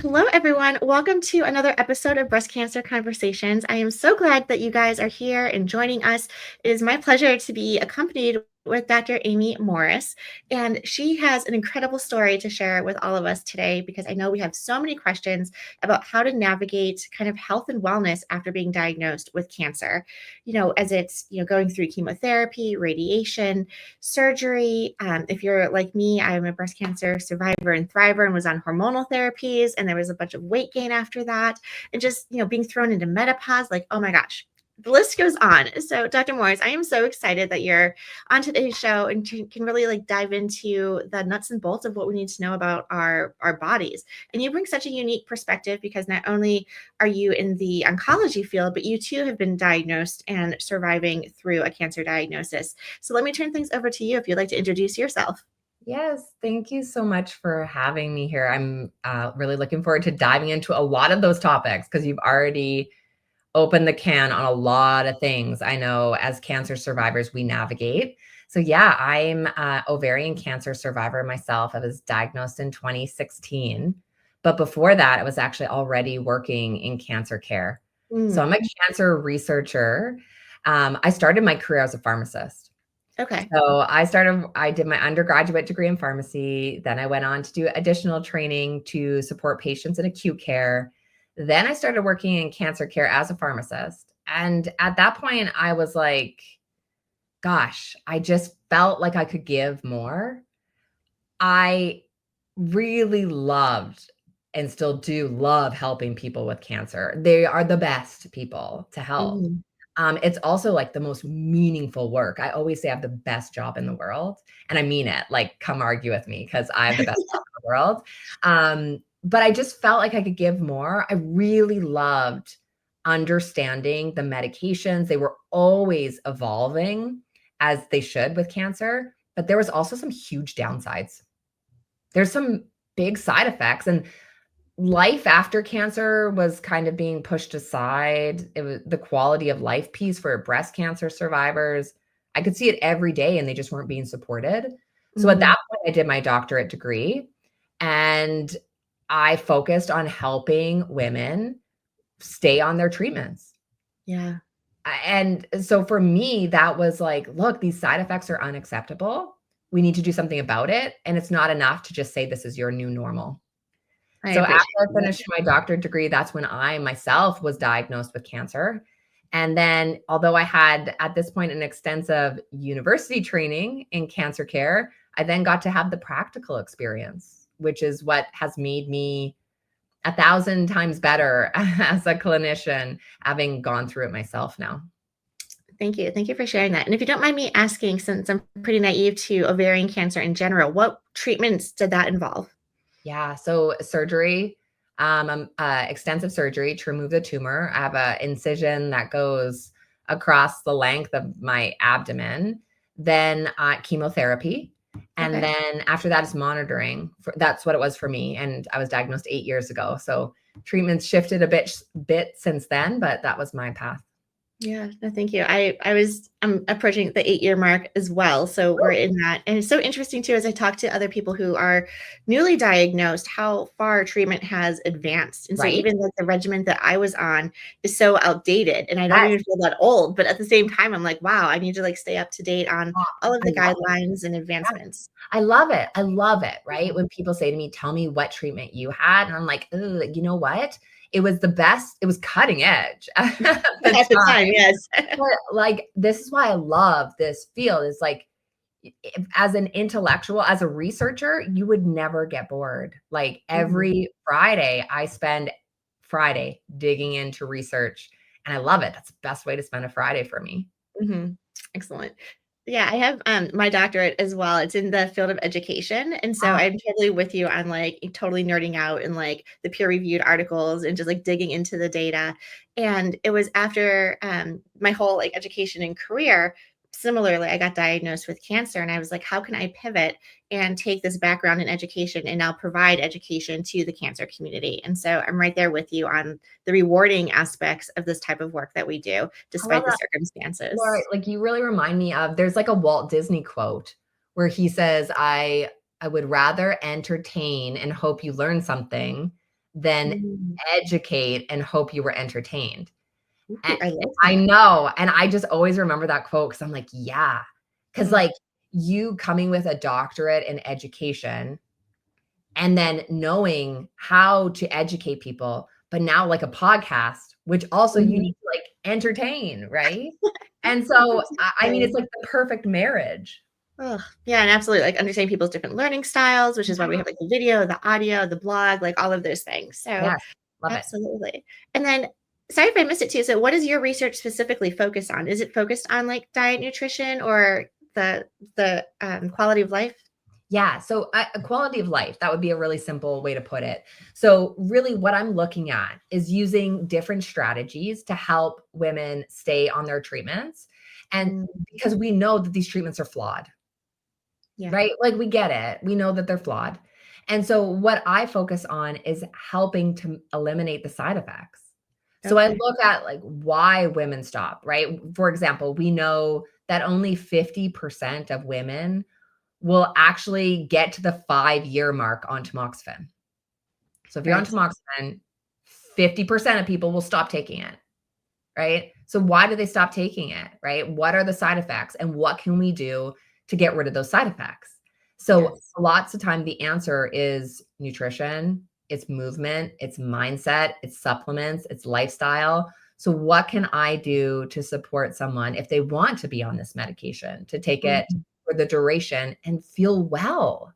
Hello, everyone. Welcome to another episode of Breast Cancer Conversations. I am so glad that you guys are here and joining us. It is my pleasure to be accompanied with Dr. Amy Morris, and she has an incredible story to share with all of us today because I know we have so many questions about how to navigate kind of health and wellness after being diagnosed with cancer. As it's going through chemotherapy, radiation, surgery. If you're like me, I'm a breast cancer survivor and thriver and was on hormonal therapies, and there was a bunch of weight gain after that, and just being thrown into menopause. Like, oh my gosh, the list goes on. So, Dr. Morris, I am so excited that you're on today's show and can really dive into the nuts and bolts of what we need to know about our bodies. And you bring such a unique perspective because not only are you in the oncology field, but you too have been diagnosed and surviving through a cancer diagnosis. So let me turn things over to you if you'd like to introduce yourself. Yes, thank you so much for having me here. I'm really looking forward to diving into a lot of those topics because you've already opened the can on a lot of things I know as cancer survivors we navigate. So yeah, I'm an ovarian cancer survivor myself. I was diagnosed in 2016. But before that, I was actually already working in cancer care. So I'm a cancer researcher. I started my career as a pharmacist. Okay. So I did my undergraduate degree in pharmacy. Then I went on to do additional training to support patients in acute care. Then I started working in cancer care as a pharmacist. And at that point, I was like, gosh, I just felt like I could give more. I really loved and still do love helping people with cancer. They are the best people to help. Mhm. It's also like the most meaningful work. I always say I have the best job in the world, and I mean it. Like, come argue with me because I have the best job in the world. But I just felt like I could give more. I really loved understanding the medications. They were always evolving as they should with cancer, but there was also some huge downsides. There's some big side effects, and life after cancer was kind of being pushed aside. It was the quality of life piece for breast cancer survivors. I could see it every day and they just weren't being supported. So at that point, I did my doctorate degree and I focused on helping women stay on their treatments. Yeah. And so for me, that was like, look, these side effects are unacceptable. We need to do something about it. And it's not enough to just say this is your new normal. I So after appreciate I that. finished my doctorate degree, that's when I myself was diagnosed with cancer. And then, although I had at this point an extensive university training in cancer care, I then got to have the practical experience, which is what has made me 1,000 times better as a clinician, having gone through it myself now. Thank you. Thank you for sharing that. And if you don't mind me asking, since I'm pretty naive to ovarian cancer in general, what treatments did that involve? Yeah, so surgery, extensive surgery to remove the tumor. I have an incision that goes across the length of my abdomen, then chemotherapy. And Okay. then after that is monitoring. That's what it was for me. And I was diagnosed 8 years ago. So treatments shifted a bit since then, but that was my path. Yeah, no, thank you. I'm approaching the 8-year mark as well. So we're in that. And it's so interesting too, as I talk to other people who are newly diagnosed, how far treatment has advanced. And so Right? even like the regimen that I was on is so outdated and I don't Yes. even feel that old. But at the same time, I'm like, wow, I need to stay up to date on all of I the love it. guidelines and advancements. I love it. I love it, right? When people say to me, "Tell me what treatment you had." And I'm like, "Ugh, you know what? It was the best. It was cutting edge at the At the time, time." yes. But, like, this is why I love this field is, like, as an intellectual, as a researcher, you would never get bored. Like, Mhm. every Friday, I spend Friday digging into research, and I love it. That's the best way to spend a Friday for me. Mhm. Excellent. Yeah, I have my doctorate as well. It's in the field of education. And so Wow. I'm totally with you on totally nerding out and the peer-reviewed articles and just digging into the data. And it was after my whole education and career. Similarly, I got diagnosed with cancer and I was like, how can I pivot and take this background in education and now provide education to the cancer community? And so I'm right there with you on the rewarding aspects of this type of work that we do, I love despite the Laura, circumstances. like you really remind me of there's like a Walt Disney quote where he says, I would rather entertain and hope you learn something than Mm. educate and hope you were entertained. Ooh, And I love I that. know, and I just always remember that quote because I'm like, yeah, because Mm, like you coming with a doctorate in education and then knowing how to educate people, but now like a podcast, which also you mhm. need to like entertain, right? And so I mean, it's Exactly. like the perfect marriage. Ugh, yeah, and absolutely, like, understanding people's different learning styles, which is why we have, like, the video, the audio, the blog, like, all of those things, so Yes, love it. absolutely. And then, sorry if I missed it too, so what does your research specifically focus on? Is it focused on, like, diet, nutrition, or the quality of life? Yeah. So a quality of life, that would be a really simple way to put it. So really what I'm looking at is using different strategies to help women stay on their treatments. And Mm, because we know that these treatments are flawed, yeah, right? Like we get it. We know that they're flawed. And so what I focus on is helping to eliminate the side effects. So I okay, look at like why women stop, right? For example, we know that only 50% of women will actually get to the 5-year mark on tamoxifen. So if you're on right, tamoxifen, 50% of people will stop taking it, right? So why do they stop taking it, right? What are the side effects and what can we do to get rid of those side effects? So yes, lots of time the answer is nutrition, it's movement, it's mindset, it's supplements, it's lifestyle. So what can I do to support someone if they want to be on this medication, to take it mhm. for the duration and feel well?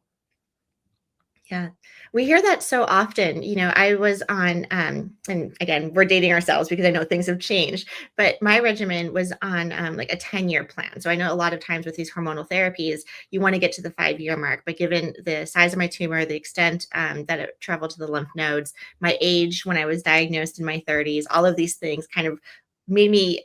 Yeah. We hear that so often. I was on, and again, we're dating ourselves because I know things have changed, but my regimen was on like a 10-year plan. So I know a lot of times with these hormonal therapies, you want to get to the 5-year mark, but given the size of my tumor, the extent that it traveled to the lymph nodes, my age when I was diagnosed in my 30s, all of these things kind of made me,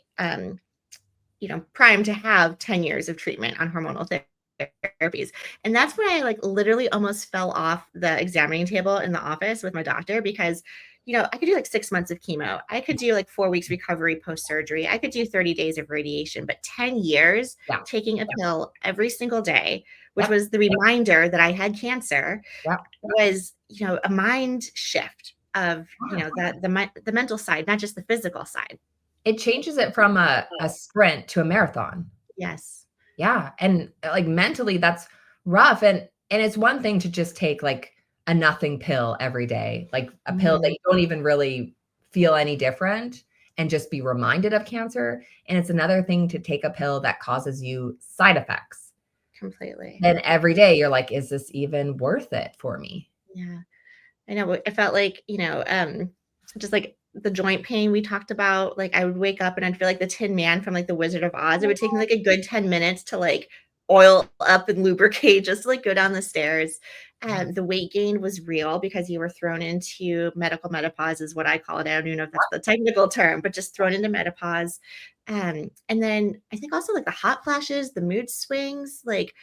primed to have 10 years of treatment on hormonal therapies. And that's when I like literally almost fell off the examining table in the office with my doctor because, I could do like 6 months of chemo. I could do like 4 weeks recovery post surgery. I could do 30 days of radiation, but 10 years Yeah. taking a Yep. pill every single day, which Yep. was the reminder that I had cancer, Yep. was, a mind shift of, the mental side, not just the physical side. It changes it from a sprint to a marathon. Yes. Yeah, and, like, mentally, that's rough, and it's one thing to just take, like, a nothing pill every day, like, a pill that Mhm. you don't even really feel any different and just be reminded of cancer, and it's another thing to take a pill that causes you side effects. Completely. Then every day, you're like, "Is this even worth it for me?" Yeah. I know, it felt like, just like the joint pain we talked about, like I would wake up and I'd feel like the Tin Man from like the Wizard of Oz. It would take me like a good 10 minutes to like oil up and lubricate just to like go down the stairs. The weight gain was real because you were thrown into medical menopause, is what I call it. I don't even know if that's the technical term, but just thrown into menopause. And then I think also like the hot flashes, the mood swings, like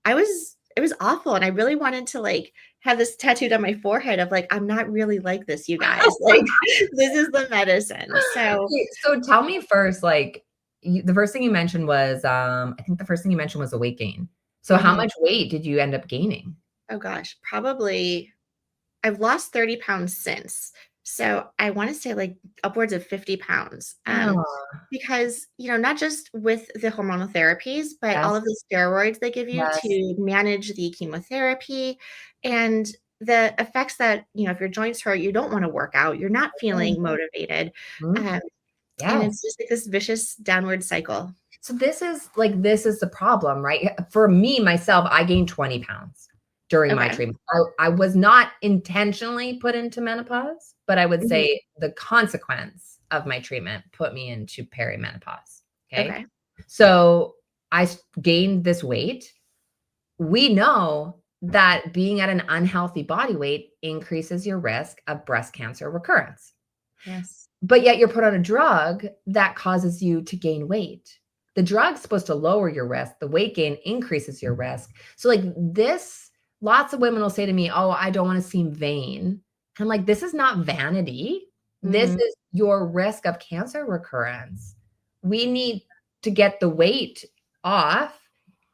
it was awful. And I really wanted to like have this tattooed on my forehead of like, I'm not really like this, you guys. Like, this is the medicine. So, Wait, so tell me first, like, the first thing you mentioned was, I think the first thing you mentioned was a weight gain. So how mhm. much weight did you end up gaining? Oh gosh, probably I've lost 30 pounds since. So I want to say like upwards of 50 pounds. Oh, Because, not just with the hormonal therapies, but all yes, of the steroids they give you yes. to manage the chemotherapy and the effects that, if your joints hurt, you don't want to work out, you're not feeling motivated. Mhm. Um, and Yes. it's just like this vicious downward cycle. So this is the problem, right? For me, myself, I gained 20 pounds during my Okay. treatment. I was not intentionally put into menopause, but I would Mhm. say the consequence of my treatment put me into perimenopause. Okay. Okay. So gained this weight. We know that being at an unhealthy body weight increases your risk of breast cancer recurrence. Yes. But yet you're put on a drug that causes you to gain weight. The drug's supposed to lower your risk. The weight gain increases your risk. So like this, lots of women will say to me, "Oh, I don't want to seem vain." I'm like, "This is not vanity. This Mhm. is your risk of cancer recurrence. We need to get the weight off,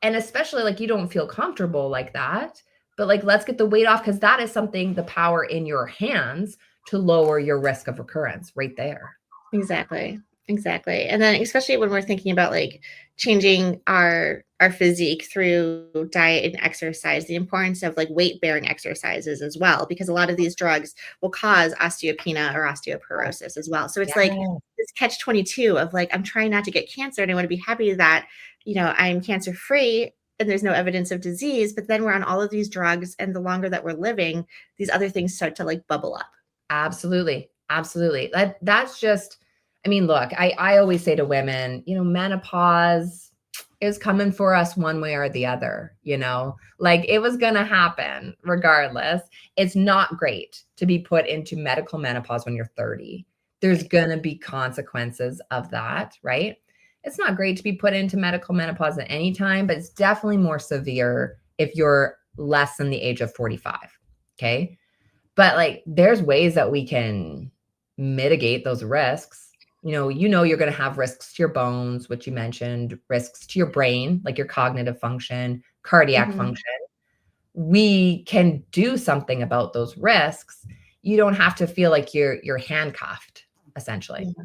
and especially like you don't feel comfortable like that, but like let's get the weight off because that is something the power in your hands to lower your risk of recurrence right there. Exactly. Exactly. And then especially when we're thinking about like changing our physique through diet and exercise, the importance of like weight bearing exercises as well, because a lot of these drugs will cause osteopenia or osteoporosis as well. So it's like Yeah. this catch 22 of like, I'm trying not to get cancer and I want to be happy that, I'm cancer free and there's no evidence of disease, but then we're on all of these drugs. And the longer that we're living, these other things start to like bubble up. Absolutely. Absolutely. That's just, I mean, look, I always say to women, menopause is coming for us one way or the other, like it was going to happen regardless. It's not great to be put into medical menopause when you're 30. There's Right. going to be consequences of that, right? It's not great to be put into medical menopause at any time, but it's definitely more severe if you're less than the age of 45. Okay. But like there's ways that we can mitigate those risks. You're going to have risks to your bones, which you mentioned, risks to your brain, like your cognitive function, cardiac Mhm. function. We can do something about those risks. You don't have to feel like you're handcuffed, essentially. Yeah.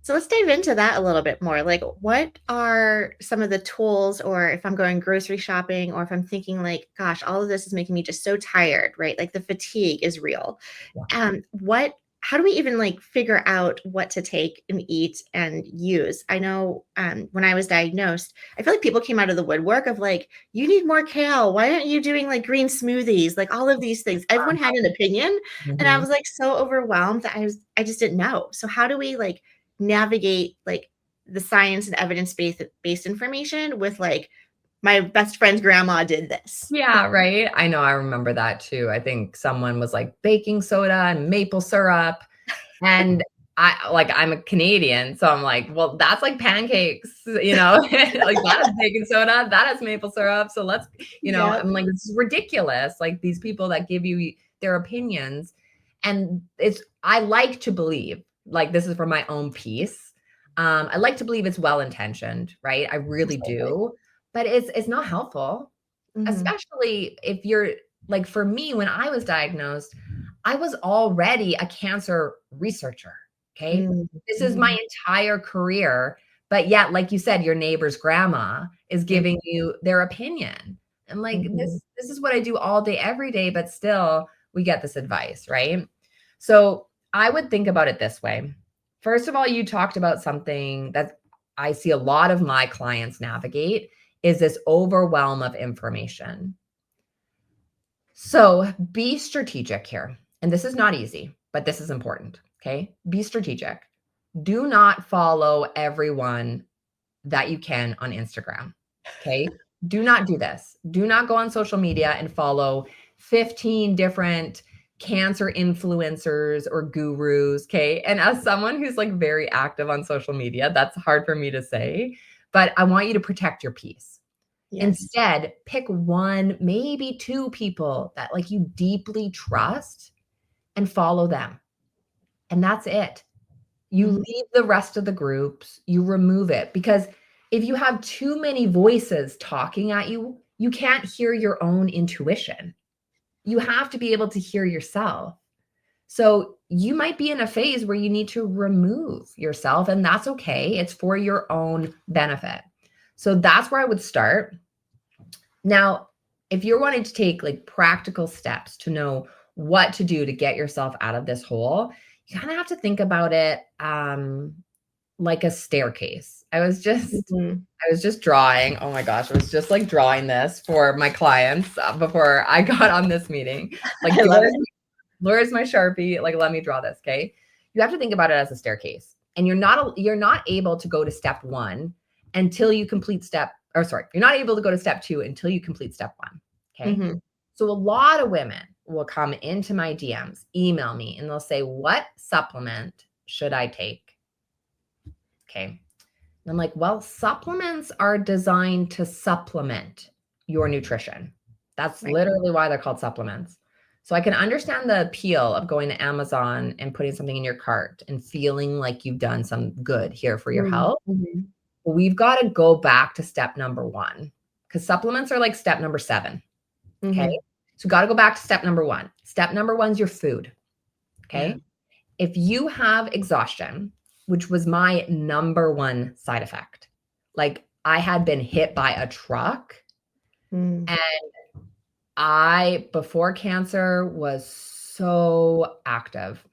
So let's dive into that a little bit more. Like, what are some of the tools, or if I'm going grocery shopping, or if I'm thinking, like, gosh, all of this is making me just so tired, right? Like, the fatigue is real. Yeah. How do we even like figure out what to take and eat and use? I know when I was diagnosed, I feel like people came out of the woodwork of like, you need more kale. Why aren't you doing like green smoothies? Like all of these things. Everyone had an opinion. And I Mhm. was like so overwhelmed that I just didn't know. So how do we like navigate like the science and evidence based information with like my best friend's grandma did this. Yeah, right. I know. I remember that too. I think someone was like baking soda and maple syrup. And I'm a Canadian, so I'm like, well, that's like pancakes, like that is baking soda, that is maple syrup. So Yep. I'm like, this is ridiculous. Like these people that give you their opinions. And I like to believe, like, this is for my own peace. I like to believe it's well intentioned, right? I really Absolutely. do. But it's not helpful, Mhm. especially if you're like, for me, when I was diagnosed, I was already a cancer researcher. Okay. Mm, This is my mhm, entire career. But yet, like you said, your neighbor's grandma is mm, giving you their opinion. And like mhm. this is what I do all day, every day, but still we get this advice, right? So I would think about it this way. First of all, you talked about something that I see a lot of my clients navigate is this overwhelm of information. So be strategic here. And this is not easy, but this is important. Okay. Be strategic. Do not follow everyone that you can on Instagram. Okay. Do not do this. Do not go on social media and follow 15 different cancer influencers or gurus. Okay. And as someone who's like very active on social media, that's hard for me to say, but I want you to protect your peace. Yes. Instead, pick one, maybe two people that like you deeply trust and follow them. And that's it. You Mhm. leave the rest of the groups, you remove it because if you have too many voices talking at you, you can't hear your own intuition. You have to be able to hear yourself. So you might be in a phase where you need to remove yourself, and that's okay. It's for your own benefit. So that's where I would start. Now, if you're wanting to take like practical steps to know what to do to get yourself out of this hole, you kind of have to think about it like a staircase. Mhm. I was just drawing. Oh my gosh, I was just like drawing this for my clients before I got on this meeting. Like, I love it. where's my Sharpie? Like, let me draw this, okay? You have to think about it as a staircase. And you're not able to go to step 1 until you complete you're not able to go to step 2 until you complete step 1, okay? Mhm. So a lot of women will come into my DMs, email me, and they'll say, "What supplement should I take?" Okay. And I'm like, well, supplements are designed to supplement your nutrition. That's Right. literally why they're called supplements. So I can understand the appeal of going to Amazon and putting something in your cart and feeling like you've done some good here for your Mm, health. mhm. But we've got to go back to step number 1 because supplements are like step number 7. Okay. Mhm. So got to go back to step number 1. Step number 1 is your food. Yeah. Okay. If you have exhaustion, which was my number one side effect, like I had been hit by a truck Mm. and I, before cancer, was so active.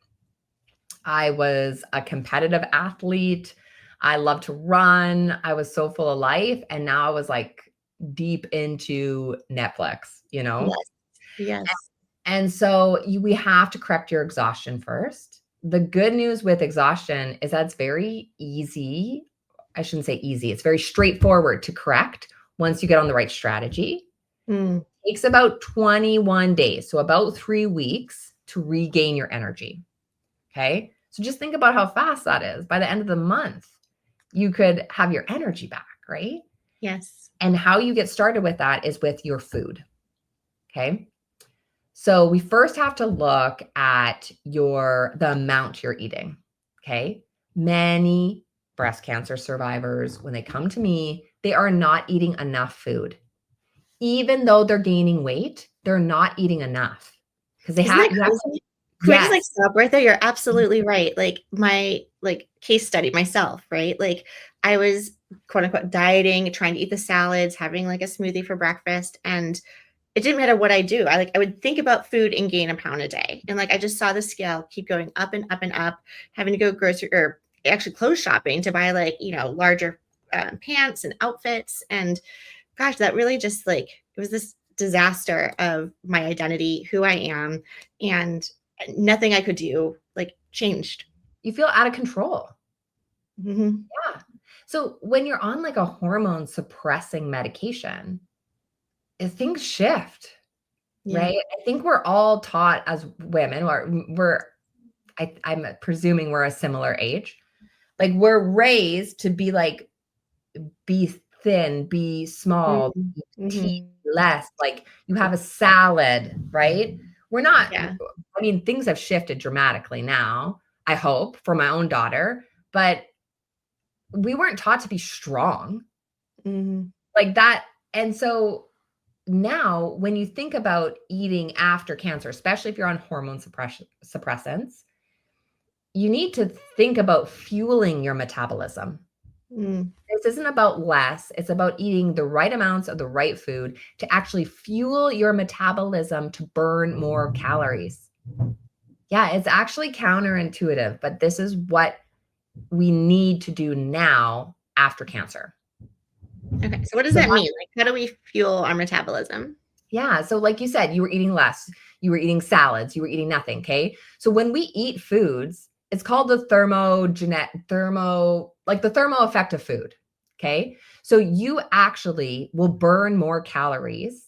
I was a competitive athlete. I loved to run. I was so full of life. And now I was like deep into Netflix, you know? Yes. Yes. And so we have to correct your exhaustion first. The good news with exhaustion is that it's very easy. I shouldn't say easy, it's very straightforward to correct once you get on the right strategy. Mm. It takes about 21 days, so about 3 weeks to regain your energy. Okay. So just think about how fast that is. By the end of the month, you could have your energy back, right? Yes. And how you get started with that is with your food. Okay. So we first have to look at the amount you're eating. Okay. Many breast cancer survivors, when they come to me, they are not eating enough food. Even though they're gaining weight, they're not eating enough because Isn't that you have to, crazy? Can we just like yes. stop right there? You're absolutely right. Like my like case study myself, right? Like I was quote unquote dieting, trying to eat the salads, having like a smoothie for breakfast, and it didn't matter what I do. I would think about food and gain a pound a day. And like I just saw the scale keep going up and up and up, having to go grocery or actually clothes shopping to buy like, larger pants and outfits. And gosh, that really just like it was this disaster of my identity, who I am, and nothing I could do like changed. You feel out of control. Hmm. Yeah. So when you're on like a hormone suppressing medication, things shift, Yeah. right? I think we're all taught as women, or I'm presuming we're a similar age. Like we're raised to be like, be thin, be small, be petite, Mm-hmm. less. Like you have a salad, right? We're not, Yeah. I mean, things have shifted dramatically now, I hope, for my own daughter, but we weren't taught to be strong Hmm. like that. And so now when you think about eating after cancer, especially if you're on hormone suppressants, you need to think about fueling your metabolism. Mm. This isn't about less, it's about eating the right amounts of the right food to actually fuel your metabolism to burn more calories. Yeah, it's actually counterintuitive, but this is what we need to do now after cancer. Okay. So what does So that mean? Like, how do we fuel our metabolism? yeah. So, like you said, you were eating less, you were eating salads, you were eating nothing. Okay. So, when we eat foods, it's called like the thermo effect of food. Okay. So, you actually will burn more calories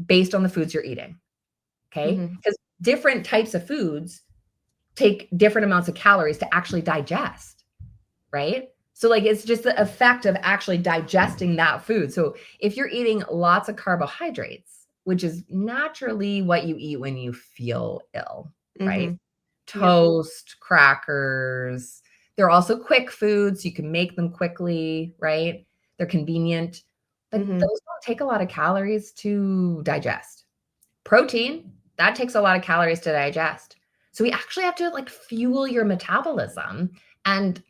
based on the foods you're eating. Okay. Hmm. Because different types of foods take different amounts of calories to actually digest, right? So like it's just the effect of actually digesting that food. So if you're eating lots of carbohydrates, which is naturally what you eat when you feel ill, right? Hmm. Yep. Toast, crackers, they're also quick foods. You can make them quickly, right? They're convenient, but Hmm. those don't take a lot of calories to digest. Protein, that takes a lot of calories to digest. So we actually have to like fuel your metabolism. And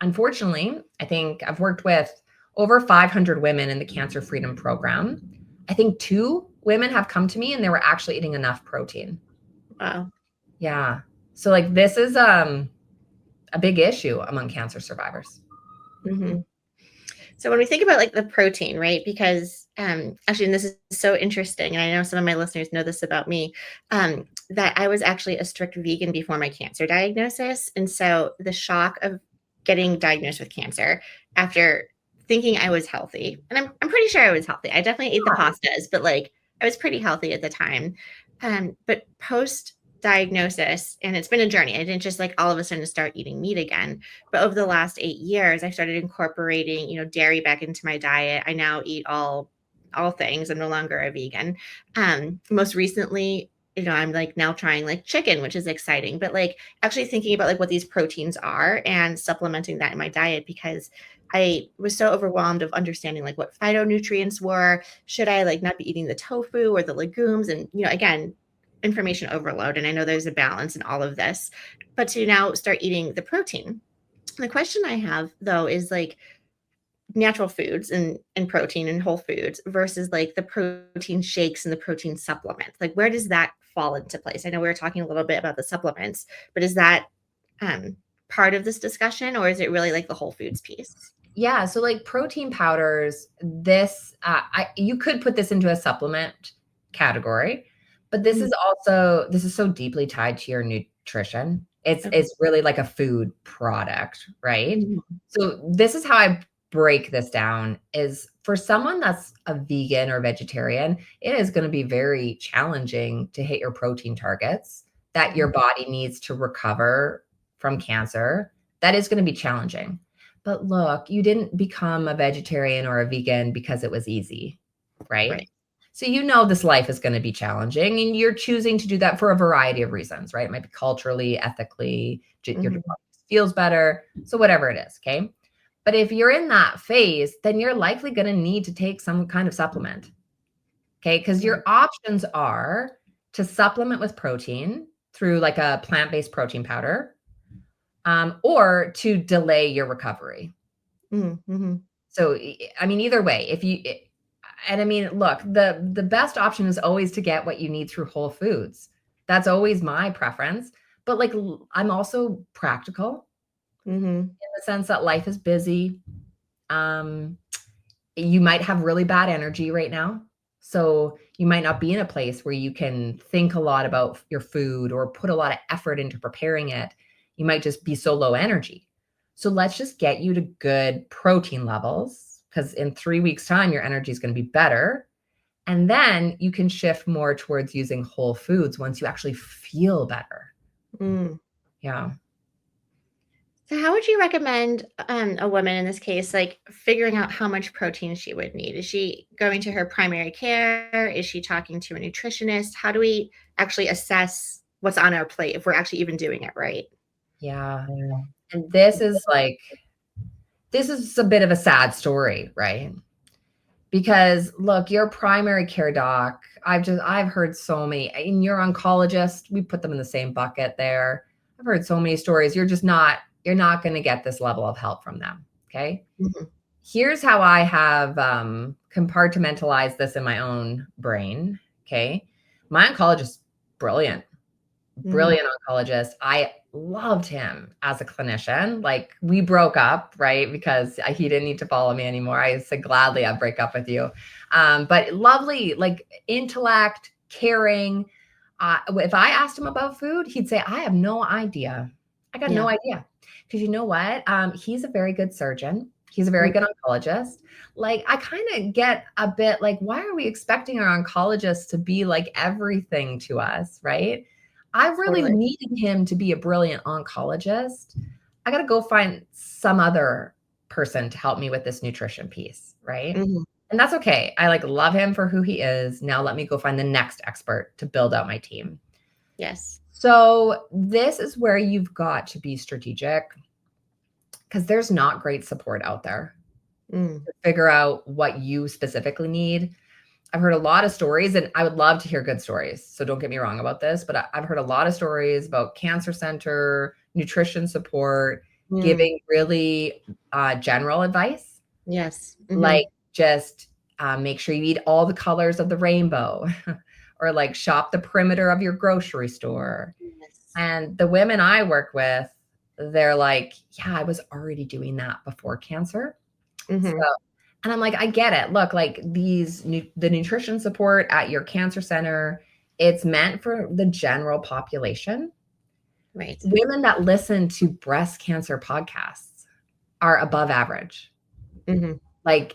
unfortunately, I think I've worked with over 500 women in the Cancer Freedom Program. I think 2 women have come to me and they were actually eating enough protein. Wow. Yeah. So like this is a big issue among cancer survivors. Hmm. So when we think about like the protein, right? Because actually, and this is so interesting, and I know some of my listeners know this about me, that I was actually a strict vegan before my cancer diagnosis, and so the shock of getting diagnosed with cancer after thinking I was healthy, and I'm pretty sure I was healthy. I definitely ate the pastas, but like I was pretty healthy at the time. But post diagnosis, and it's been a journey. I didn't just like all of a sudden start eating meat again, but over the last 8 years, I started incorporating, dairy back into my diet. I now eat all things. I'm no longer a vegan. Most recently, I'm like now trying like chicken, which is exciting, but like actually thinking about like what these proteins are and supplementing that in my diet because I was so overwhelmed of understanding like what phytonutrients were. Should I like not be eating the tofu or the legumes? And again, information overload, and I know there's a balance in all of this, but to now start eating the protein. The question I have though is like natural foods and protein and whole foods versus like the protein shakes and the protein supplements. Like where does that fall into place? I know we were talking a little bit about the supplements, but is that um, part of this discussion, or is it really like the whole foods piece? Yeah, so like protein powders, this you could put this into a supplement category, but Mhm. this is so deeply tied to your nutrition. Okay. It's really like a food product, right? Mhm. So this is how I break this down is for someone that's a vegan or vegetarian, it is going to be very challenging to hit your protein targets that your Mhm. body needs to recover from cancer. That is going to be challenging. But look, you didn't become a vegetarian or a vegan because it was easy, right? Right. So you know this life is going to be challenging and you're choosing to do that for a variety of reasons, right? It might be culturally, ethically, your Mhm. body feels better. So whatever it is, okay? But if you're in that phase, then you're likely going to need to take some kind of supplement, okay? Because Right. your options are to supplement with protein through like a plant-based protein powder, or to delay your recovery. Mhm. So, I mean, either way, if you, and I mean, look, the best option is always to get what you need through whole foods. That's always my preference. But like, I'm also practical Mhm. in the sense that life is busy. Um, you might have really bad energy right now. So you might not be in a place where you can think a lot about your food or put a lot of effort into preparing it. You might just be so low energy. So let's just get you to good protein levels because in 3 weeks' time, your energy is going to be better. And then you can shift more towards using whole foods once you actually feel better. Mm. Yeah. So how would you recommend a woman in this case, like figuring out how much protein she would need? Is she going to her primary care? Is she talking to a nutritionist? How do we actually assess what's on our plate if we're actually even doing it right? Yeah. And this is a bit of a sad story, right? Because look, your primary care doc, I've heard so many, and your oncologist, we put them in the same bucket there. I've heard so many stories. You're not going to get this level of help from them. Okay. Mhm. Here's how I have compartmentalized this in my own brain. Okay. My oncologist, brilliant, Mhm. brilliant oncologist. I loved him as a clinician. Like we broke up, right? Because he didn't need to follow me anymore. I said, gladly, I'll break up with you. But lovely, like intellect, caring. If I asked him about food, he'd say, I have no idea. I got no Yeah. idea. Because you know what? He's a very good surgeon. He's a very Mm. good oncologist. Like, I kind of get a bit like, why are we expecting our oncologists to be like everything to us, right? I really Totally. needed him to be a brilliant oncologist. I got to go find some other person to help me with this nutrition piece, right? Mhm. And that's okay. I like love him for who he is. Now let me go find the next expert to build out my team. Yes. So this is where you've got to be strategic because there's not great support out there Mm. to figure out what you specifically need. I've heard a lot of stories, and I would love to hear good stories. So don't get me wrong about this, but I've heard a lot of stories about cancer center, nutrition support, Mm. giving really general advice, Yes. like Mhm. just make sure you eat all the colors of the rainbow, or like shop the perimeter of your grocery store. Yes. And the women I work with, they're like, yeah, I was already doing that before cancer. So, Mhm. and I'm like, I get it. Look, like the nutrition support at your cancer center, it's meant for the general population. Right. Women that listen to breast cancer podcasts are above average. Mhm. Like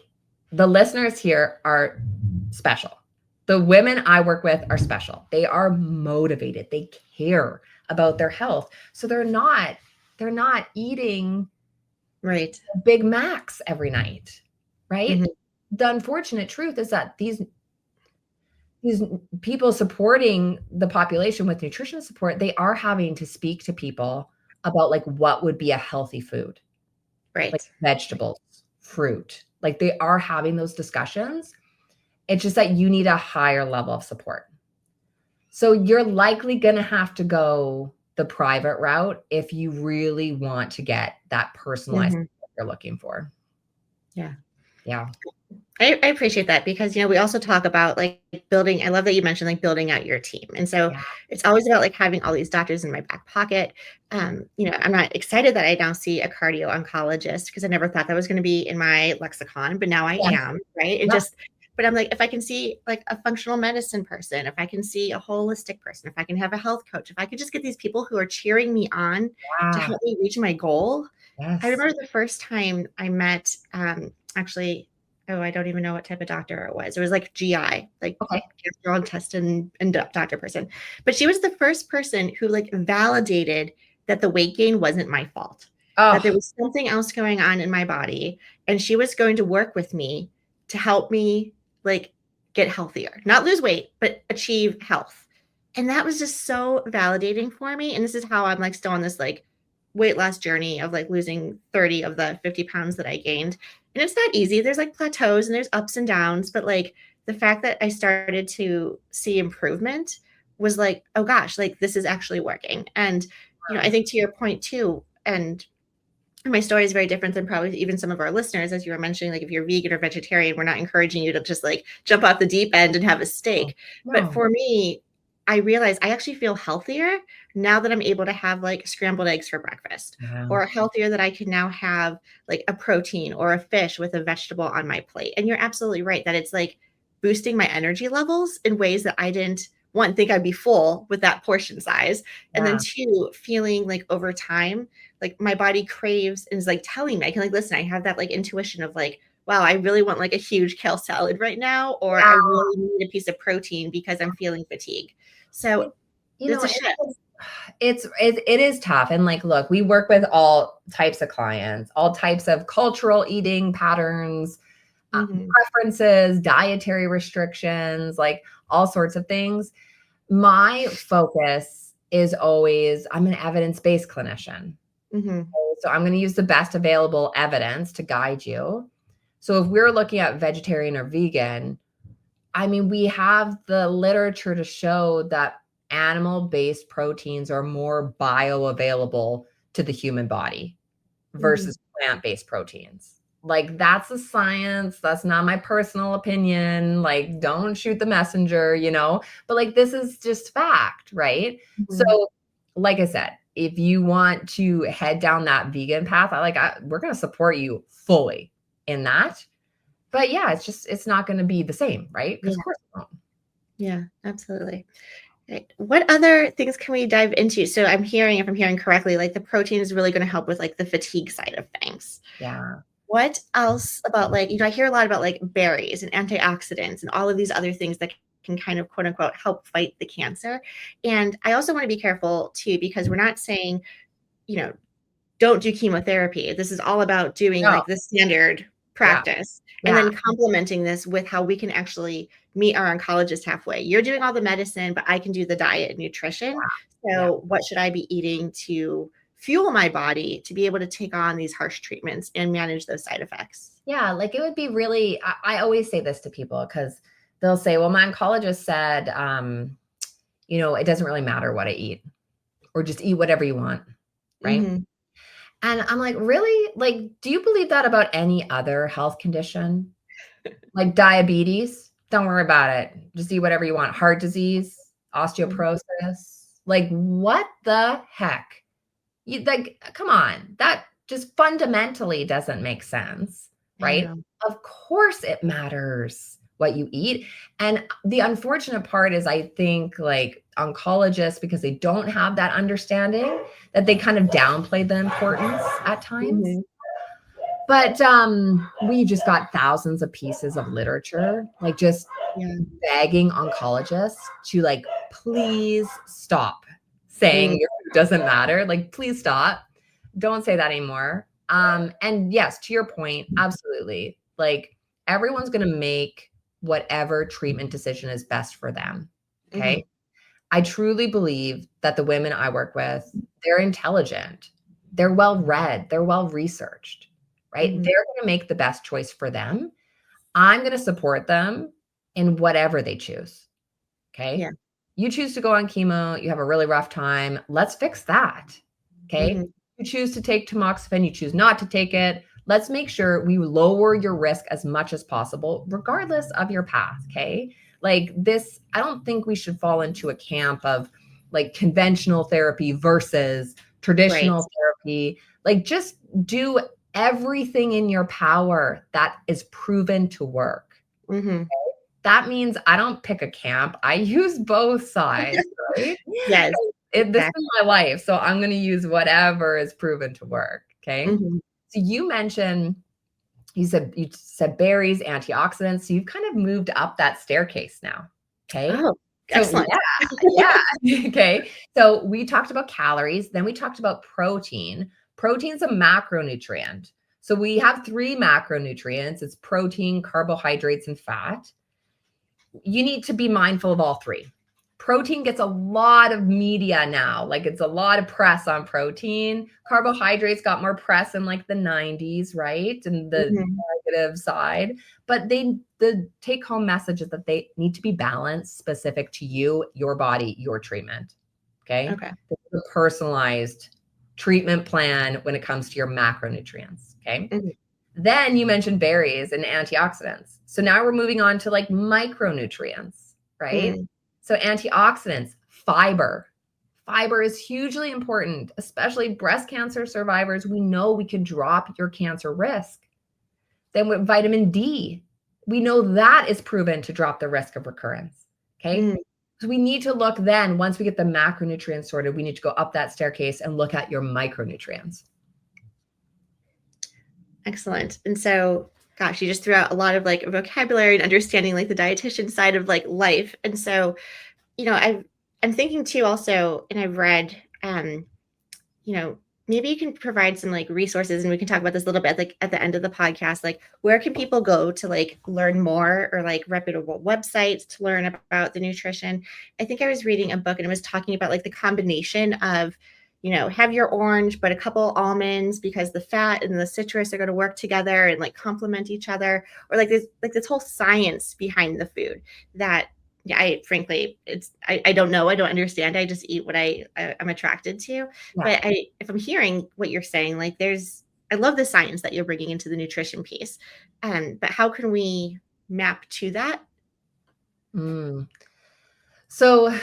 the listeners here are special. The women I work with are special. They are motivated. They care about their health. So they're not eating Right. Big Macs every night, right? Mhm. The unfortunate truth is that these people supporting the population with nutrition support, they are having to speak to people about like what would be a healthy food, like Right. vegetables, fruit. Like they are having those discussions. It's just that you need a higher level of support. So you're likely going to have to go the private route if you really want to get that personalized Mhm. support you're looking for. Yeah. Yeah. I appreciate that because, we also talk about like building. I love that you mentioned like building out your team. And so Yeah. it's always about like having all these doctors in my back pocket. I'm not excited that I now see a cardio oncologist because I never thought that was going to be in my lexicon, but now I Yeah. am, right? Yeah. But I'm like, if I can see like a functional medicine person, if I can see a holistic person, if I can have a health coach, if I could just get these people who are cheering me on to Yeah. help me reach my goal. I Yes. remember the first time I met, actually, oh, I don't even know what type of doctor it was. It was like GI, like Okay. gastrointestinal and doctor person. But she was the first person who like validated that the weight gain wasn't my fault, that there Oh, was something else going on in my body, and she was going to work with me to help me like get healthier, not lose weight, but achieve health. And that was just so validating for me. And this is how I'm like still on this like weight loss journey of like losing 30 of the 50 pounds that I gained. And it's not easy. There's like plateaus and there's ups and downs, but like the fact that I started to see improvement was like, oh gosh, like this is actually working. And, I think to your point too, and my story is very different than probably even some of our listeners, as you were mentioning, like if you're vegan or vegetarian, we're not encouraging you to just like jump off the deep end and have a no. steak. But No. for me, I realize I actually feel healthier now that I'm able to have like scrambled eggs for breakfast, Yeah. or healthier that I can now have like a protein or a fish with a vegetable on my plate. And you're absolutely right that it's like boosting my energy levels in ways that I didn't, one, think I'd be full with that portion size. And then Yeah. two, feeling like over time, like my body craves and is like telling me, I can like listen, I have that like intuition of like, wow, I really want like a huge kale salad right now, or I Yeah. really need a piece of protein because I'm feeling fatigue. So You, you it's know, a shift. it is tough. And like, look, we work with all types of clients, all types of cultural eating patterns, Mhm, preferences, dietary restrictions, like all sorts of things. My focus is always I'm an evidence-based clinician. mhm, So I'm going to use the best available evidence to guide you. So if we're looking at vegetarian or vegan, I mean, we have the literature to show that animal-based proteins are more bioavailable to the human body mhm. versus plant-based proteins. Like, that's the science. That's not my personal opinion. Like, don't shoot the messenger. But like, this is just fact, right? So, Mhm. like I said, if you want to head down that vegan path, we're going to support you fully in that. But yeah, it's not going to be the same, right? Because Yeah, of course it won't. yeah, absolutely. Right. What other things can we dive into? So I'm hearing, if I'm hearing correctly, like the protein is really going to help with like the fatigue side of things. Yeah. What else about like, I hear a lot about like berries and antioxidants and all of these other things that can kind of quote unquote help fight the cancer. And I also want to be careful too, because we're not saying, you know, don't do chemotherapy. This is all about doing No. like the standard Yeah. practice and Yeah. then complementing this with how we can actually meet our oncologist halfway. You're doing all the medicine, but I can do the diet and nutrition. Yeah. So, what should I be eating to fuel my body to be able to take on these harsh treatments and manage those side effects? Yeah. Like it would be really, I always say this to people because they'll say, well, my oncologist said, it doesn't really matter what I eat or just eat whatever you want. Right. Hmm. And I'm like, really? Like, do you believe that about any other health condition? Like diabetes? Don't worry about it. Just eat whatever you want. Heart disease, osteoporosis. Like, what the heck? You like, come on. That just fundamentally doesn't make sense, I right? know. Of course it matters what you eat. And the unfortunate part is I think like oncologists, because they don't have that understanding, that they kind of downplay the importance at times. Hmm. But we just got thousands of pieces of literature, like just Yeah. begging oncologists to like, please stop Mm. saying your food doesn't matter. Like, please stop. Don't say that anymore. And yes, to your point, absolutely. Like everyone's going to make whatever treatment decision is best for them. Hmm. Okay. I truly believe that the women I work with, they're intelligent, they're well read, they're well researched, right? Hmm. They're going to make the best choice for them. I'm going to support them in whatever they choose. Okay. Yeah. You choose to go on chemo, you have a really rough time. Let's fix that. Okay. Mhm. You choose to take tamoxifen, you choose not to take it. Let's make sure we lower your risk as much as possible, regardless of your path. Okay. Like this, I don't think we should fall into a camp of like conventional therapy versus Right. traditional therapy. Like just do everything in your power that is proven to work. Mhm. That means I don't pick a camp. I use both sides, right? Yes, This exactly. is my life, so I'm gonna use whatever is proven to work, okay? Mhm. So you said berries, antioxidants, so you've kind of moved up that staircase now, okay? Oh, So excellent. yeah, okay. So we talked about calories, then we talked about protein. Protein's a macronutrient. So we have 3 macronutrients. It's protein, carbohydrates, and fat. You need to be mindful of all 3. Protein gets a lot of media now. Like it's a lot of press on protein. Carbohydrates got more press in like the 90s, right? And the Mhm. negative side. But the take home message is that they need to be balanced, specific to you, your body, your treatment. Okay. Okay. This is a personalized treatment plan when it comes to your macronutrients. Okay. Mhm. Then you mentioned berries and antioxidants. So now we're moving on to like micronutrients, right? Mm. So antioxidants, fiber. Fiber is hugely important, especially breast cancer survivors. We know we can drop your cancer risk. Then with vitamin D, we know that is proven to drop the risk of recurrence. Okay. Mm. So we need to look then, once we get the macronutrients sorted, we need to go up that staircase and look at your micronutrients. Excellent. And so, gosh, you just threw out a lot of like vocabulary and understanding like the dietitian side of like life. And so, I'm thinking too also, and I've read, you know, maybe you can provide some like resources and we can talk about this a little bit like at the end of the podcast. Like, where can people go to like learn more or like reputable websites to learn about the nutrition? I think I was reading a book and it was talking about like the combination of, have your orange, but a couple almonds because the fat and the citrus are going to work together and like complement each other, or like this whole science behind the food that yeah, I frankly, I don't know. I don't understand. I just eat what I'm attracted to. Yeah. But if I'm hearing what you're saying, like I love the science that you're bringing into the nutrition piece. But how can we map to that? Mm. So,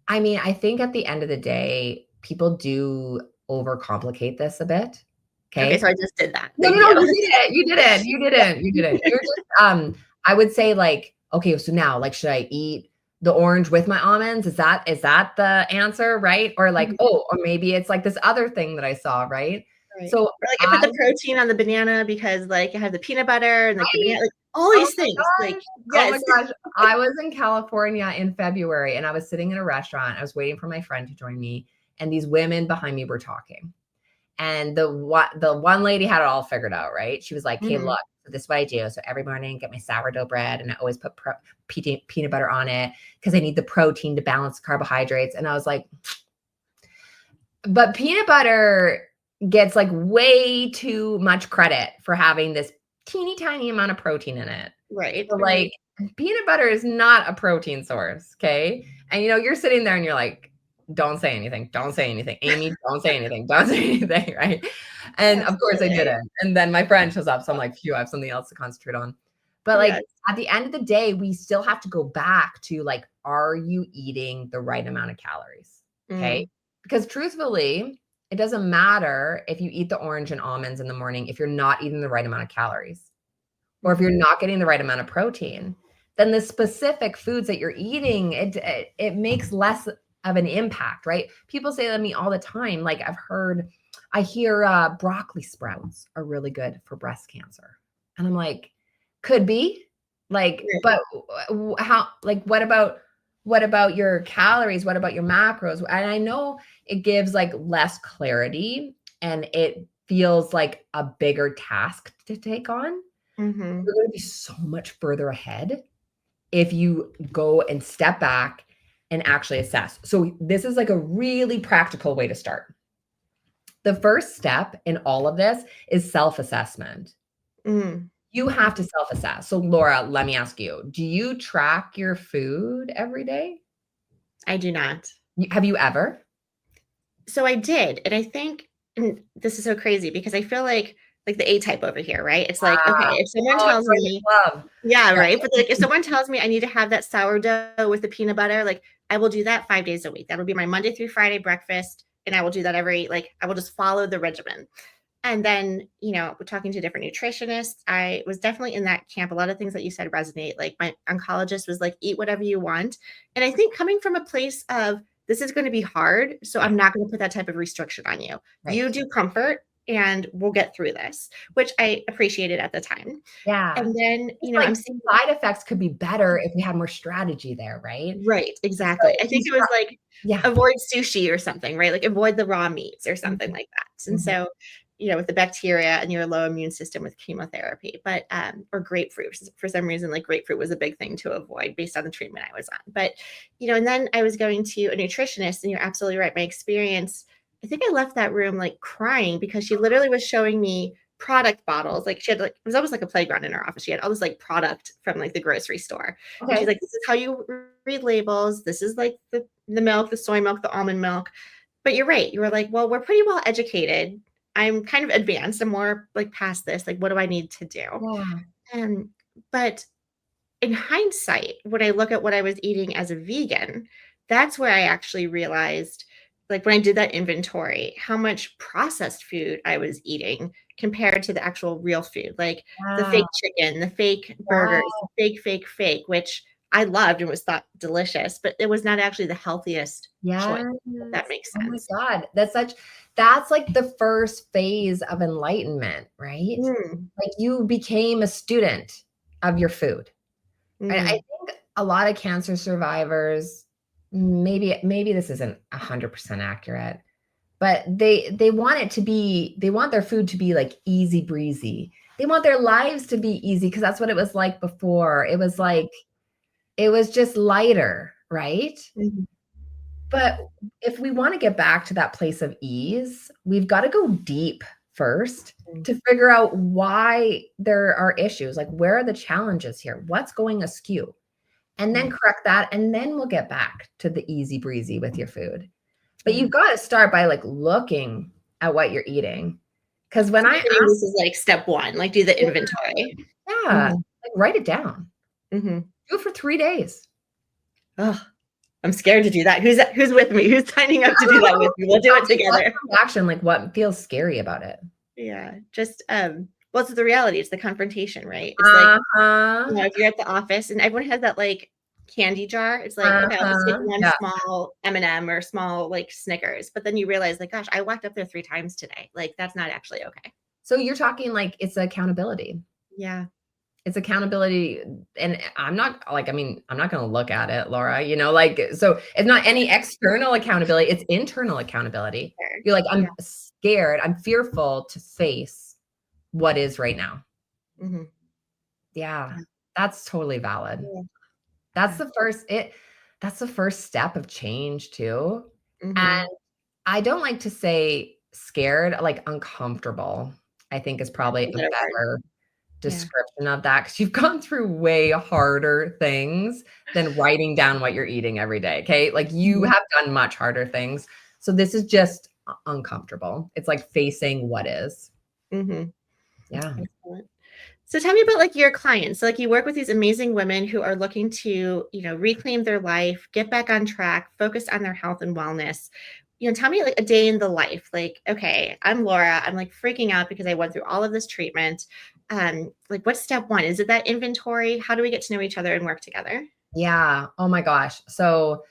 I mean, I think at the end of the day, people do overcomplicate this a bit. Okay, Okay. so I just did that. No, no, Thank no, you. you did it. You didn't. You didn't. You didn't. You're just, I would say like, okay, so now like, should I eat the orange with my almonds? Is that the answer? Right. Or like, Mhm. or maybe it's like this other thing that I saw, right? Right. So Or like I put I the protein on the banana because like I have the peanut butter and like the Right? banana, like all Oh these my things. Like, gosh. Oh my yes. gosh. I was in California in February and I was sitting in a restaurant. I was waiting for my friend to join me, and these women behind me were talking. And the one lady had it all figured out, right? She was like, "Hey, Mhm. look, so this is what I do. So every morning, get my sourdough bread, and I always put peanut butter on it because I need the protein to balance the carbohydrates." And I was like, "But peanut butter gets like way too much credit for having this teeny tiny amount of protein in it. Right. So Right. like peanut butter is not a protein source, okay? And you're sitting there and you're like, don't say anything. Don't say anything. Amy, don't say anything. Don't say anything, right? And of course I Absolutely. didn't. And then my friend shows up, so I'm like, phew, I have something else to concentrate on. But like Yes. at the end of the day, we still have to go back to like, are you eating the right amount of calories? Okay. Mm. Because truthfully, it doesn't matter if you eat the orange and almonds in the morning if you're not eating the right amount of calories, or if you're Mhm. not getting the right amount of protein. Then the specific foods that you're eating, it makes less of an impact, right? People say that to me all the time. Like I hear broccoli sprouts are really good for breast cancer, and I'm like, could be, like, Right. but how? Like, what about your calories? What about your macros? And I know it gives like less clarity, and it feels like a bigger task to take on. Mhm. You're going to be so much further ahead if you go and step back and actually assess. So this is like a really practical way to start. The first step in all of this is self-assessment. Mm. You have to self-assess. So Laura, let me ask you, do you track your food every day? I do not. Have you ever? So I did, and I think, and this is so crazy because I feel like the A type over here, right? It's like, okay, Wow. if someone Oh, tells join the me, club. yeah, Yeah. right. But like if someone tells me I need to have that sourdough with the peanut butter, like I will do that 5 days a week. That'll be my Monday through Friday breakfast. And I will do that I will just follow the regimen. And then, we're talking to different nutritionists. I was definitely in that camp. A lot of things that you said resonate. Like my oncologist was like, eat whatever you want. And I think coming from a place of this is going to be hard. So Yeah. I'm not going to put that type of restriction on you. You Right. do comfort and we'll get through this, which I appreciated at the time. Yeah. And then, It's I'm like seeing, side effects could be better if we had more strategy there, right? right, So exactly. I think these it was like yeah. avoid sushi or something, right? Like avoid the raw meats or something Mhm, like that. And mhm. so, with the bacteria and your low immune system with chemotherapy, but or grapefruit for some reason, like grapefruit was a big thing to avoid based on the treatment I was on. But and then I was going to a nutritionist, and you're absolutely right. My experience, I think I left that room like crying because she literally was showing me product bottles. Like she had like it was almost like a playground in her office. She had all this like product from like the grocery store. And she's Okay. like, this is how you read labels. This is like the milk, the soy milk, the almond milk. But you're right. You were like, well, we're pretty well educated. I'm kind of advanced. I'm more like past this. Like, what do I need to do? Yeah. And but in hindsight, when I look at what I was eating as a vegan, that's where I actually realized, like when I did that inventory, how much processed food I was eating compared to the actual real food, like the Wow. fake chicken, the fake burgers, Wow. fake, fake, which I loved and was thought delicious, but it was not actually the healthiest choice, Yes. if that makes Oh my sense. god. That's like the first phase of enlightenment, right? Mm, Like you became a student of your food. And I mhm, think a lot of cancer survivors, maybe this isn't 100% accurate, but they want their food to be like easy breezy. They want their lives to be easy because that's what it was like before. It was just lighter, right? mhm, But if we want to get back to that place of ease, we've got to go deep first mm, to figure out why there are issues. Like, where are the challenges here? What's going askew? And then mm, correct that. And then we'll get back to the easy breezy with your food. But yeah. you've got to start by like looking at what you're eating. Because when So I you're saying ask, this is like step one, like do the inventory. yeah, Mhm, like write it down. mhm. Do it for 3 days. Oh, I'm scared to do that. Who's with me? Who's signing up to do that with me? We'll do Tell it me what together. comes action, like what feels scary about it. Yeah, just well, it's the reality. It's the confrontation, right? It's like, Uh-huh. if you're at the office and everyone has that like candy jar, it's like, okay, I'll just take Uh-huh. one Yeah. small M&M or small like Snickers. But then you realize, like, gosh, I walked up there 3 times today. Like, that's not actually okay. So you're talking like it's accountability. Yeah. It's accountability. And I'm not like, I mean, I'm not going to look at it, Laura, like, so it's not any external accountability, it's internal accountability. Sure. You're like, Yeah. I'm scared, I'm fearful to face what is right now. Hmm. Yeah, that's totally valid. Yeah. That's Yeah. that's the first step of change too. Hmm. And I don't like to say scared, like uncomfortable, I think is That's probably a a better word. better Yeah. description of that because you've gone through way harder things than writing down what you're eating every day. Okay. Like you Mhm. have done much harder things. So this is just uncomfortable. It's like facing what is. Mhm. Yeah. Excellent. So tell me about like your clients. So like you work with these amazing women who are looking to, reclaim their life, get back on track, focus on their health and wellness. Tell me like a day in the life. Like, okay, I'm Laura. I'm like freaking out because I went through all of this treatment. Like what's step one? Is it that inventory? How do we get to know each other and work together? Yeah. Oh my gosh. So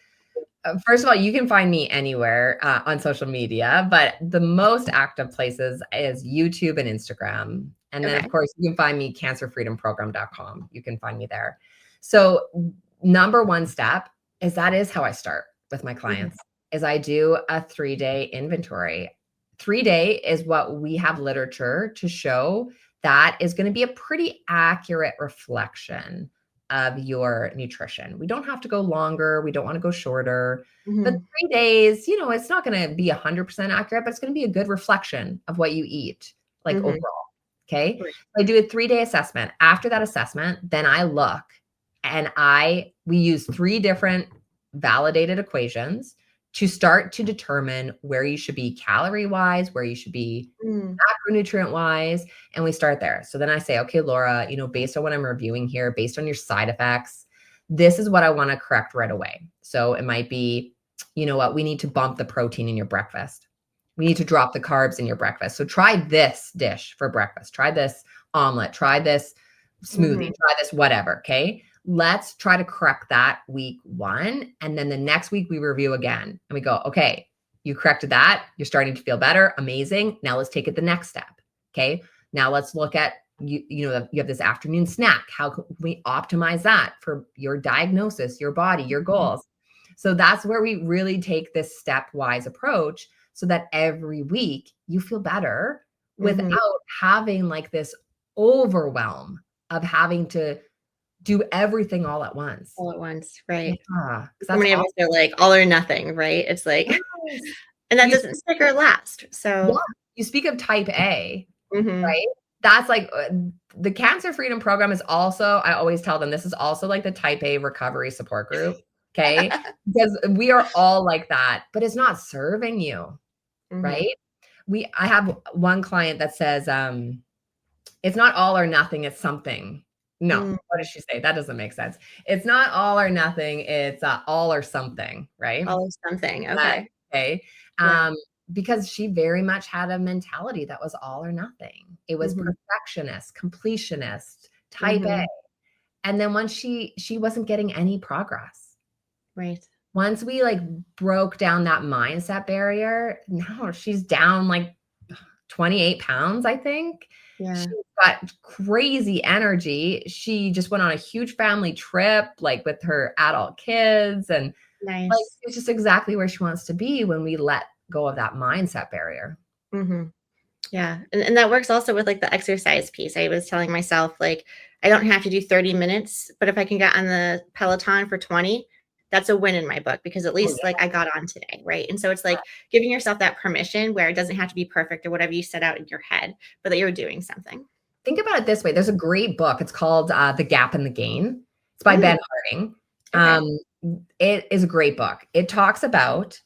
first of all, you can find me anywhere on social media, but the most active places is YouTube and Instagram. And then, of Okay. course, you can find me cancerfreedomprogram.com. You can find me there. So, number one step is that is how I start with my Mhm. clients is I do a 3-day inventory. 3-day is what we have literature to show that is going to be a pretty accurate reflection of your nutrition. We don't have to go longer. We don't want to go shorter. But Mhm. 3 days, it's not going to be 100% accurate, but it's going to be a good reflection of what you eat, like Mhm. overall. Okay. Right. So I do a 3-day assessment. After that assessment, then I look and we use 3 different validated equations to start to determine where you should be calorie wise, where you should be Mm, macronutrient wise, and we start there. So then I say, okay, Laura, based on what I'm reviewing here, based on your side effects, this is what I want to correct right away. So it might be, you know what, we need to bump the protein in your breakfast. We need to drop the carbs in your breakfast. So try this dish for breakfast. Try this omelet. Try this smoothie. mhm, Try this whatever. Okay. Let's try to correct that week 1. And then the next week we review again and we go, okay, you corrected that. You're starting to feel better. Amazing. Now let's take it the next step. Okay. Now let's look at you have this afternoon snack. How can we optimize that for your diagnosis, your body, your goals? So that's where we really take this stepwise approach so that every week you feel better without mhm. having like this overwhelm of having to do everything all at once. All at once, right. Yeah, 'cause So that's many of all. us are like all or nothing, right? It's like Yes. and that You doesn't stick or last. Yeah, So you speak of type A, mhm, right? That's like, the Cancer Freedom Program is also, I always tell them, this is also like the type A recovery support group, okay? Because we are all like that, but it's not serving you, mhm, right? I have one client that says, "It's not all or nothing, it's something." No, mm, what does she say? That doesn't make sense. It's not all or nothing, it's, all or something, right? all or something, That okay. okay, Yeah, because she very much had a mentality that was all or nothing. It was mhm, perfectionist, completionist, type A, mhm, and then once she wasn't getting any progress. right. Once we, like, broke down that mindset barrier, now she's down, like, 28 pounds, I think. She's Yeah, got crazy energy. She just went on a huge family trip, like, with her adult kids, and, like, nice. it's just exactly where she wants to be when we let go of that mindset barrier. Mhm. Yeah, and that works also with, like, the exercise piece. I was telling myself, like, I don't have to do 30 minutes, but if I can get on the Peloton for 20, that's a win in my book because at Oh, least, like, yeah. I got on today, right? And so it's like giving yourself that permission where it doesn't have to be perfect or whatever you set out in your head, but that you're doing something. Think about it this way, there's a great book, it's called, The Gap and the Gain. It's by Mm, Ben Harding. okay. Um, it is a great book. It talks about,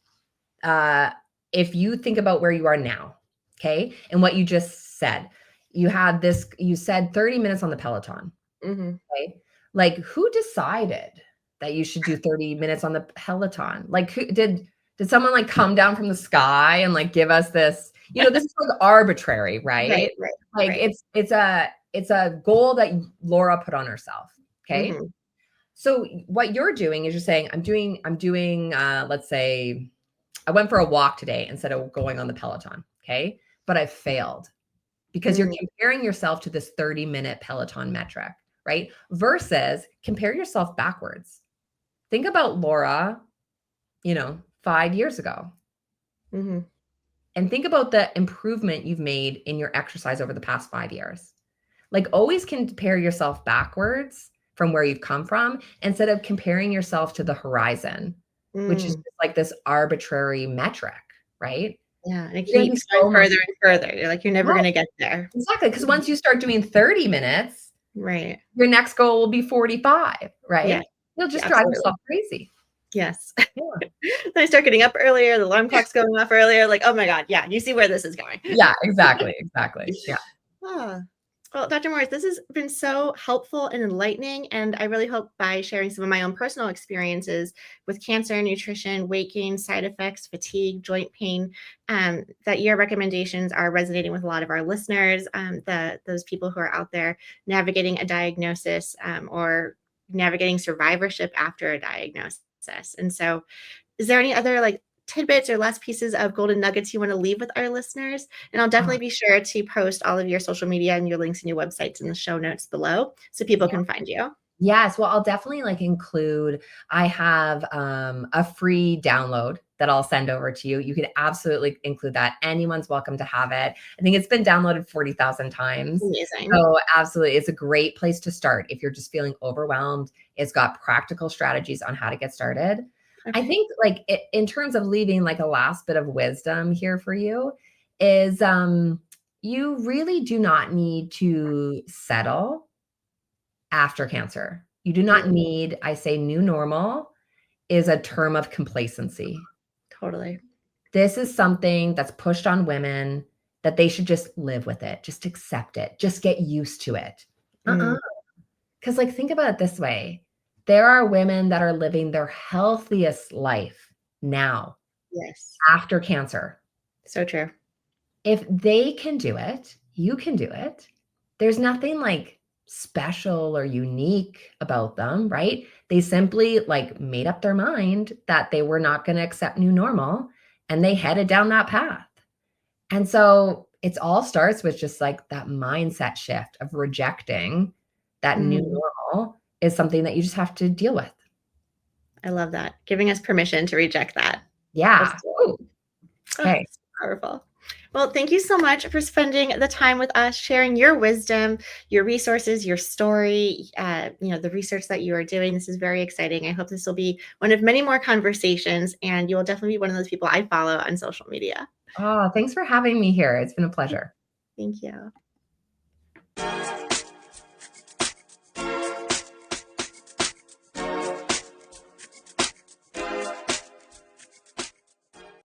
uh, if you think about where you are now, okay, and what you just said. You said 30 minutes on the Peloton, Mhm. okay? Like, who decided that you should do 30 minutes on the Peloton? Like, who did someone, like, come down from the sky and, like, give us this this is, like, arbitrary, Right, right? right, Like, right. it's a goal that Laura put on herself, okay? Mhm, So, what you're doing is you're saying, I'm doing, let's say I went for a walk today instead of going on the Peloton, okay? But I failed because you're mm, comparing yourself to this 30-minute Peloton metric, right? Versus compare yourself backwards. Think about Laura, 5 years ago, mhm, and think about the improvement you've made in your exercise over the past 5 years. Like, always compare yourself backwards from where you've come from instead of comparing yourself to the horizon, which is mm. just like this arbitrary metric, right? Yeah, and it You're gonna be keeps going so much. further and further. You're like, you're never Right, gonna get there. exactly, because once you start doing 30 minutes, Right. your next goal will be 45, Yeah, right? You'll yeah, just drive absolutely. yourself crazy. Yes. Yeah. Then I start getting up earlier, the alarm clock's going off earlier, like, "Oh my god, yeah, you see where this is going." Yeah, exactly, exactly. Yeah. Ah. Well, Dr. Morris, this has been so helpful and enlightening, and I really hope by sharing some of my own personal experiences with cancer, nutrition, weight gain, side effects, fatigue, joint pain, that your recommendations are resonating with a lot of our listeners, those people who are out there navigating a diagnosis or navigating survivorship after a diagnosis. And so, is there any other like tidbits or last pieces of golden nuggets you want to leave with our listeners? And I'll Oh, definitely be sure to post all of your social media and your links and your websites in the show notes below so people yeah. can find you. Yes, well, I'll definitely, like, I have, a free download that I'll send over to you. You could absolutely include that. Anyone's welcome to have it. I think it's been downloaded 40,000 times. Amazing. So, absolutely, it's a great place to start if you're just feeling overwhelmed. It's got practical strategies on how to get started. I Okay. think, like, in terms of leaving, like, a last bit of wisdom here for you is, you really do not need to settle after cancer. You do not Mm, need, I say, new normal. is a term of complacency. Totally. This is something that's pushed on women that they should just live with it, just accept it, just get used to it. Mm, Because, like, think about it this way, there are women that are living their healthiest life now yes. after cancer. So true. If they can do it, you can do it. There's nothing like special or unique about them, right? They simply like made up their mind that they were not going to accept new normal and they headed down that path. And so it's all starts with just like that mindset shift of rejecting that new Mm, normal is something that you just have to deal with. I love that. Giving us permission to reject that. That's Yeah. cool. Ooh, Oh, okay. it's powerful. Well, thank you so much for spending the time with us, sharing your wisdom, your resources, your story, the research that you are doing. This is very exciting. I hope this will be one of many more conversations, and you will definitely be one of those people I follow on social media. Oh, thanks for having me here. It's been a pleasure. Thank you.